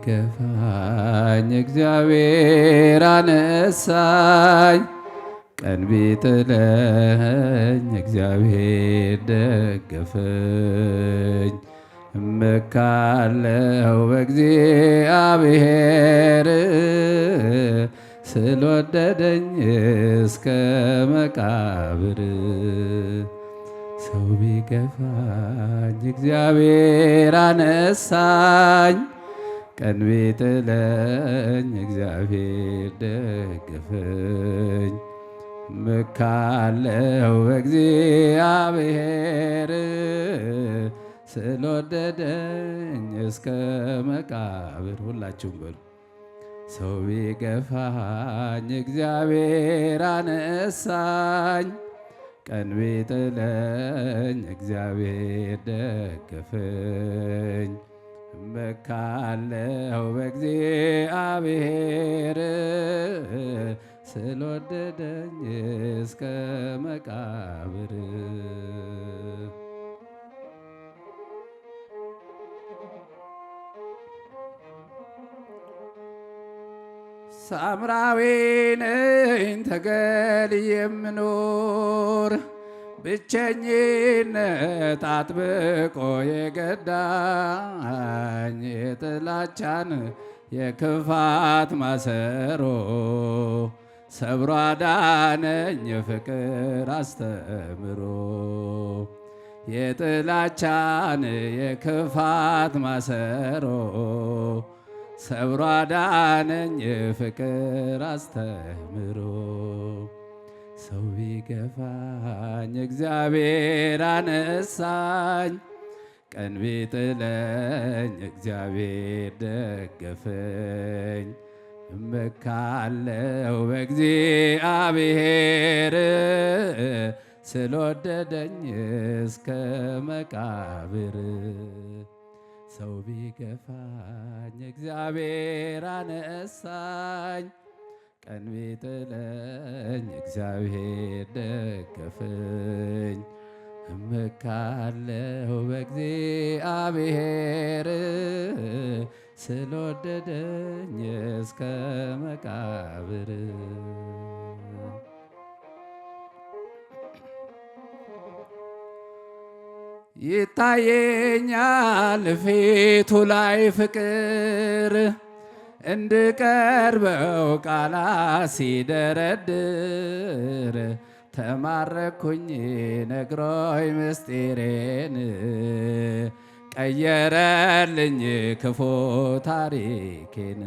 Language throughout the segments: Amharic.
ቢከፋኝ እግዚአብሔር አነሳኝ፣ ቀን ቢጥለኝ እግዚአብሔር ደገፈኝ። እመካለሁ በእግዚአብሔር ስለወደደኝ እስከ መቃብር። ሰው ቢከፋኝ እግዚአብሔር አነሳኝ፣ ቀን ቢጥለኝ እግዚአብሔር ደገፈኝ። እመካለሁ በእግዚአብሔር ስለወደደኝ እስከ መቃብር። ሁላችሁም በሉ። ሰው ቢገፋኝ እግዚአብሔር አነሳኝ፣ ቀን ቢጥለኝ እግዚአብሔር ደገፈኝ። እመካለሁ በእግዚአብሔር ስለወደደኝ እስከ መቃብር። ሳምራዊ ነኝ ተገልዬ የምኖር፣ ብቸኝነት አጥብቆ የገዳኝ፣ የጥላቻን የክፋት ማሰሮ ሰብሮ አዳነኝ የፍቅር አስተምሮ። የጥላቻን የክፋት ማሰሮ ሰብሮ አዳነኝ የፍቅር አስተምሮ። ሰው ቢገፋኝ እግዚአብሔር አነሳኝ፣ ቀን ቢጥለኝ እግዚአብሔር ደገፈኝ። እመካለሁ በእግዚአብሔር ስለወደደኝ እስከ መቃብር። ሰው ቢገፋኝ እግዚአብሔር አነሳኝ፣ ቀን ቢጥለኝ እግዚአብሔር ደገፈኝ። እመካለሁ በእግዚአብሔር ስለወደደኝ እስከ መቃብር። ይታየኛል ፊቱ ላይ ፍቅር፣ እንድቀርበው ቃላት ሲደረድር። ተማረኩኝ ነግሮኝ ምስጢሬን፣ ቀየረልኝ ክፉ ታሪኬን።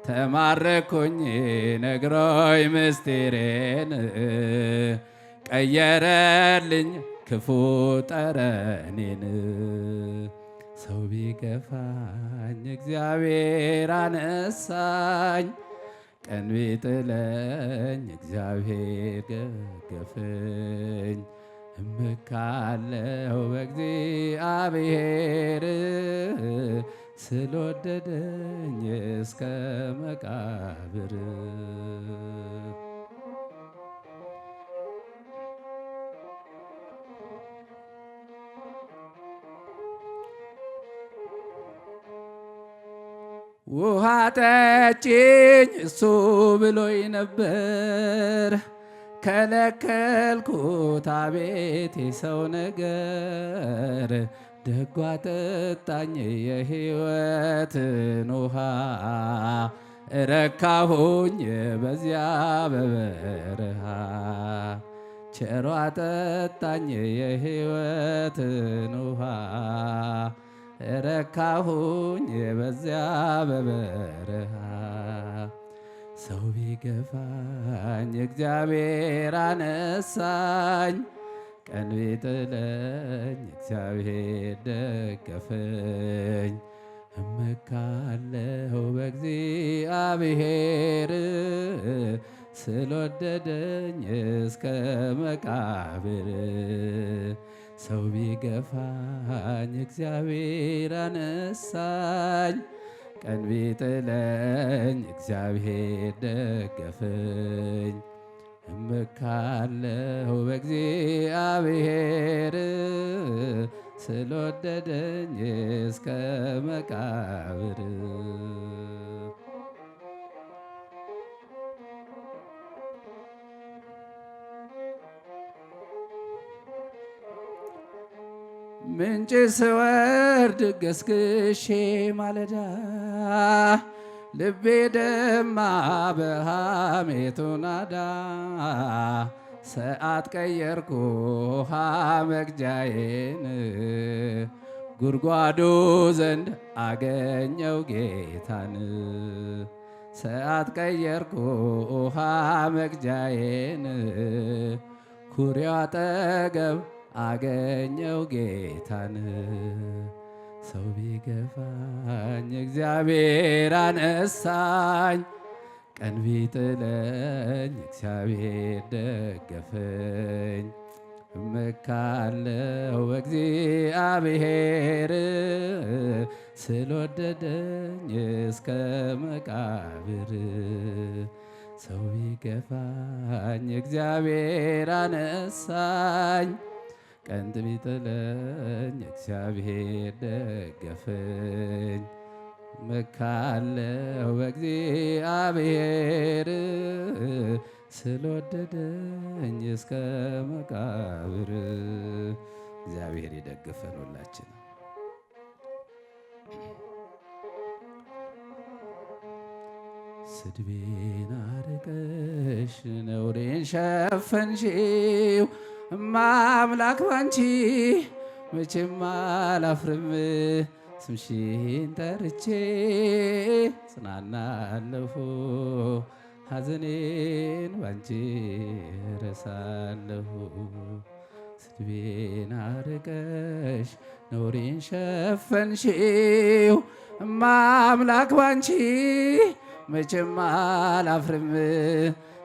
ተማረኩኝ ነግሮኝ ምስጢሬን፣ ቀየረልኝ ክፉ ጠረኔን። ሰው ቢገፋኝ እግዚአብሔር አነሳኝ፣ ቀን ቢጥለኝ እግዚአብሔር ደገፈኝ። እመካለሁ በእግዚአብሔር ስለወደደኝ እስከ መቃብር። ውሃ ጠጪኝ እሱ ብሎኝ ነበር፣ ከለከልኩት አቤት የሰው ነገር። ደጓ ጠጣኝ የሕይወትን ውሃ፣ እረካሁኝ በዚያ በበረሃ። ቸሯ ጠጣኝ የሕይወትን ውሃ፣ እረካሁኝ በዚያ በበረሃ። ሰው ቢገፋኝ እግዚአብሔር አነሳኝ፣ ቀን ቢጥለኝ እግዚአብሔር ደገፈኝ። እመካለሁ በእግዚአብሔር ስለወደደኝ እስከ መቃብር። ሰው ቢገፋኝ እግዚአብሔር አነሳኝ፣ ቀን ቢጥለኝ እግዚአብሔር ደገፈኝ። እመካለሁ በእግዚአብሔር ስለወደደኝ እስከ መቃብር ምንጭ ስወርድ ገስግሼ ማለዳ ልቤ ደማ በሐሜቱ ናዳ ሰዓት ቀየርኩ ውሃ መቅጃዬን ጉድጓዱ ዘንድ አገኘው ጌታን ሰዓት ቀየርኩ ውሃ መቅጃዬን ኩሬው አጠገብ አገኘው ጌታን ሰው ቢገፋኝ እግዚአብሔር አነሳኝ ቀን ቢጥለኝ እግዚአብሔር ደገፈኝ እመካለሁ በእግዚአብሔር ስለወደደኝ እስከ መቃብር ሰው ቢገፋኝ እግዚአብሔር አነሳኝ ቀን ቢጥለኝ እግዚአብሔር ደገፈኝ እመካለሁ በእግዚአብሔር ስለወደደኝ እስከ መቃብር። እግዚአብሔር ይደግፈን ሁላችን። ስድቤን አርቀሽ ነውሬን ሸፈንሽው እማምላክ ባንቺ መቼም አላፍርም ስምሽን ጠርቼ ጽናናለሁ ሐዘኔን ባንቺ ረሳለሁ። ስድቤን አርቀሽ ነውሬን ሸፈንሽው እማምላክ ባንቺ መቼም አላፍርም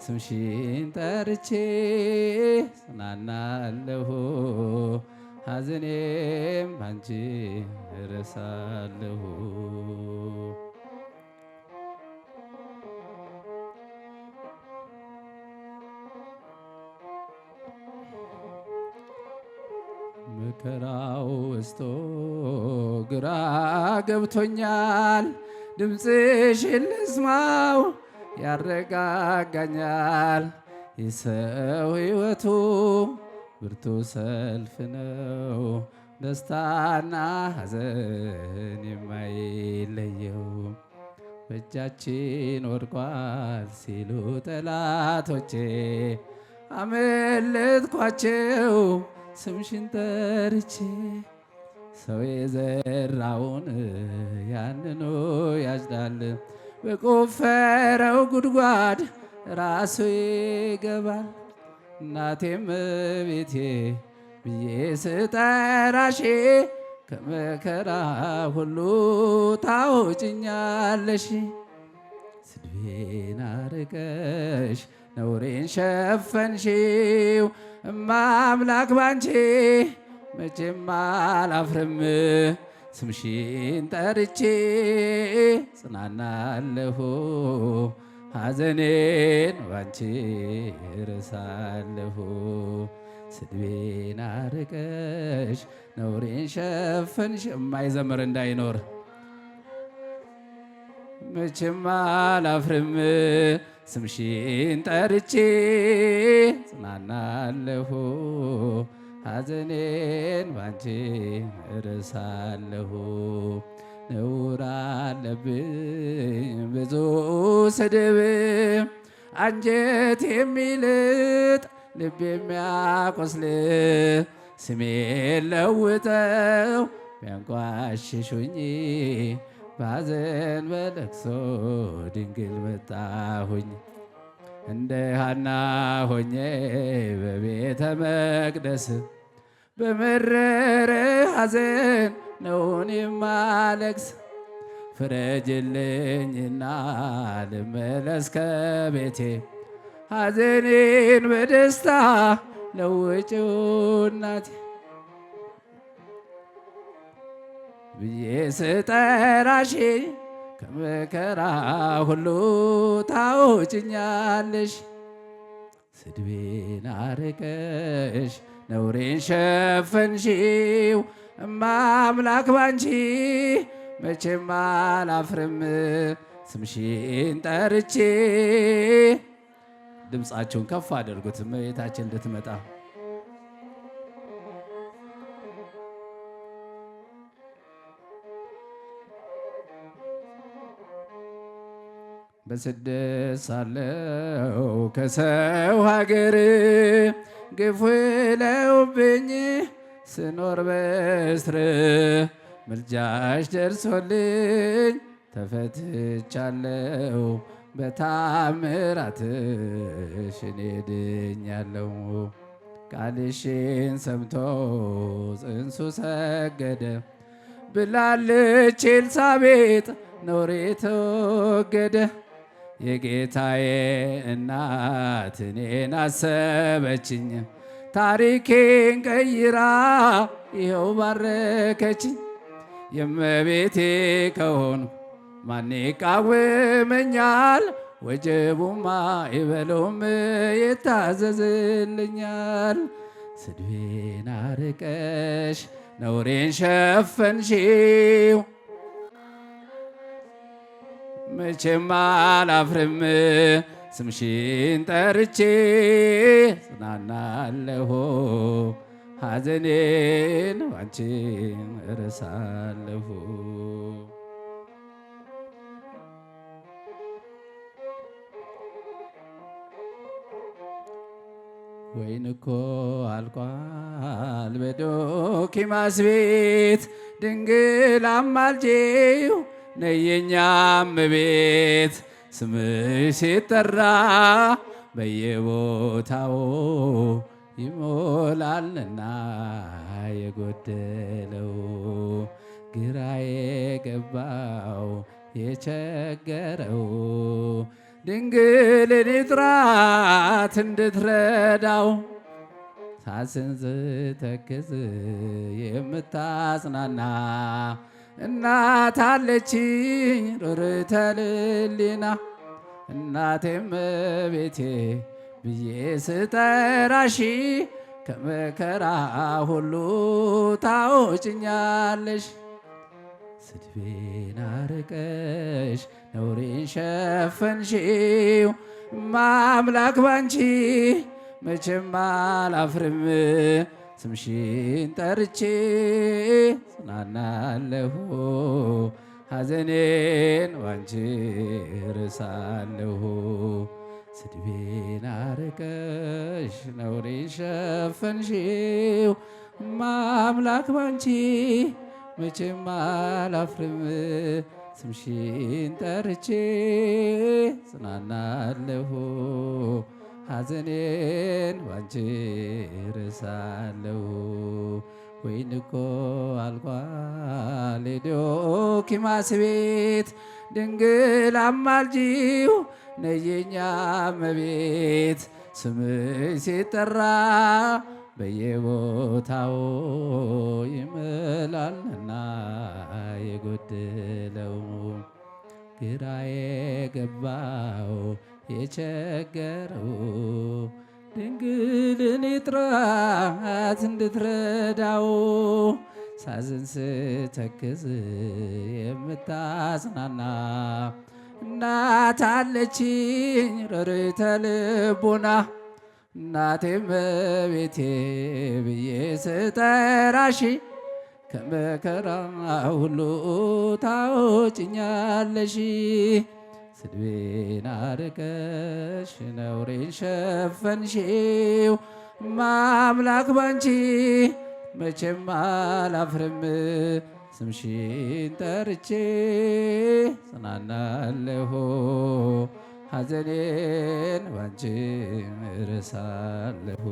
ስምሽን ጠርቼ ጽናናለሁ ሐዘኔም ባንቺ እረሳለሁ። መከራው በዝቶ ግራ ገብቶኛል ድምፅሽን ልስማው ያረጋጋኛል። የሰው ሕይወቱ ብርቱ ሰልፍ ነው ደስታና ሐዘን የማይለየው በእጃችን ወድቋል ሲሉ ጠላቶቼ አመለጥኳቸው ስምሽን ጠርቼ ሰው የዘራውን ያንኑ ያጭዳል በቆፈረው ጉድጓድ ራሱ ይገባል። እናቴም ቤቴ ብዬ ስጠራሽ ከመከራ ሁሉ ታውጭኛለሽ። ስድቤን አርቀሽ ነውሬን ሸፈንሽው እማምላክ ባንቺ መቼም አላፍርም ስምሽን ጠርቼ ጽናናለሁ ሐዘኔን ባንቺ እረሳለሁ። ስድቤን አርቀሽ ነውሬን ሸፈንሽ የማይዘምር እንዳይኖር መቼም አላፍርም ስምሽን ጠርቼ ጽናናለሁ ሐዘኔን ባንቺ እረሳለሁ። ነውር አለብኝ ብዙ ስድብ አንጀት የሚልጥ ልብ የሚያቆስል ስሜን ለውጠው ቢያንቋሽሹኝ ባዘን በለቅሶ ድንግል መጣሁኝ። እንደ ሐና ሆኜ በቤተ መቅደስ በመረረ ሐዘን ነውን የማለቅስ ፍረጅልኝና ልመለስ ከቤቴ ሐዘኔን በደስታ ለውጭው እናቴ ብዬ ስጠራሽ ከመከራ ሁሉ ታውጭኛለሽ። ስድቤን አርቀሽ ነውሬን ሸፈንሽው እማ አምላክ ባንቺ መቼም አላፍርም ስምሽን ጠርቼ። ድምፃችሁን ከፍ አድርጉት እመቤታችን እንድትመጣ። በስደት ሳለሁ ከሰው ሀገር ግፍ ውለውብኝ ስኖር በእስር ምልጃሽ ደርሶልኝ ተፈትቻለሁ በታምራትሽ እኔ ድኛለሁ። ቃልሽን ሰምቶ ጽንሱ ሰገደ ብላለች ኤልሳቤጥ ነውሬ ተወገደ። የጌታዬ እናት እኔን አሰበችኝ ታሪኬን ቀይራ ይኸው ባረከችኝ። የእመቤቴ ከሆንኩ ማን ይቃወመኛል? ወጀቡማ ይበለውም ይታዘዝልኛል። ስድቤን አርቀሽ ነውሬን ሸፈንሽው መቼም አላፍርም ስምሽን ጠርቼ ጽናናለሁ ሐዘኔን ባንቺ እረሳለሁ። ወይን እኮ አልቋል በዶኪማስ ቤት ድንግል አማልጄው ነየኛ እመቤት ስምሽ ሲጠራ በየቦታው ይሞላልና የጎደለው ግራ የገባው የቸገረው ድንግልን ጥራት እንድትረዳው ሳዝን ስተክዝ የምታጽናና እናት አለችኝ ርርተ ልሊና። እናቴ እመቤቴ ብዬ ስጠራሽ ከመከራ ሁሉ ታወጭኛለሽ። ስድቤን አርቀሽ ነውሬን ሸፈንሽው ማምላክ ባንቺ መቼም አላፍርም ስምሽን ጠርቼ ጽናናለሁ ሐዘኔን ባንቺ እረሳለሁ። ስድቤን አርቀሽ ነውሬን ሸፈንሽው ማምላክ ባንቺ መቼም አላፍርም ስምሽን ጠርቼ ጽናናለሁ ሐዘኔን ባንቺ እረሳለሁ። ወይን እኮ አልቋል የዶኪማስ ቤት ድንግል አማልጂው ነየኛ እመቤት ስምሽ ሲጠራ በየቦታው ይምላልና የጎደለው ግራ የገባው የቸገረው ድንግልን ጥራት እንድትረዳው ሳዝን ስተክዝ የምታጽናና እናት አለችኝ ርርተ ልቡና። እናቴ እመቤቴ ብዬ ስጠራሽ ከመከራ ሁሉ ታወጭኛለሽ። ስድቤን አርቀሽ ነውሬን ሸፈንሽው ማምላክ ባንቺ መቼም አላፍርም ስምሽን ጠርቼ ጽናናለሁ ሐዘኔን ባንቺ እረሳለሁ።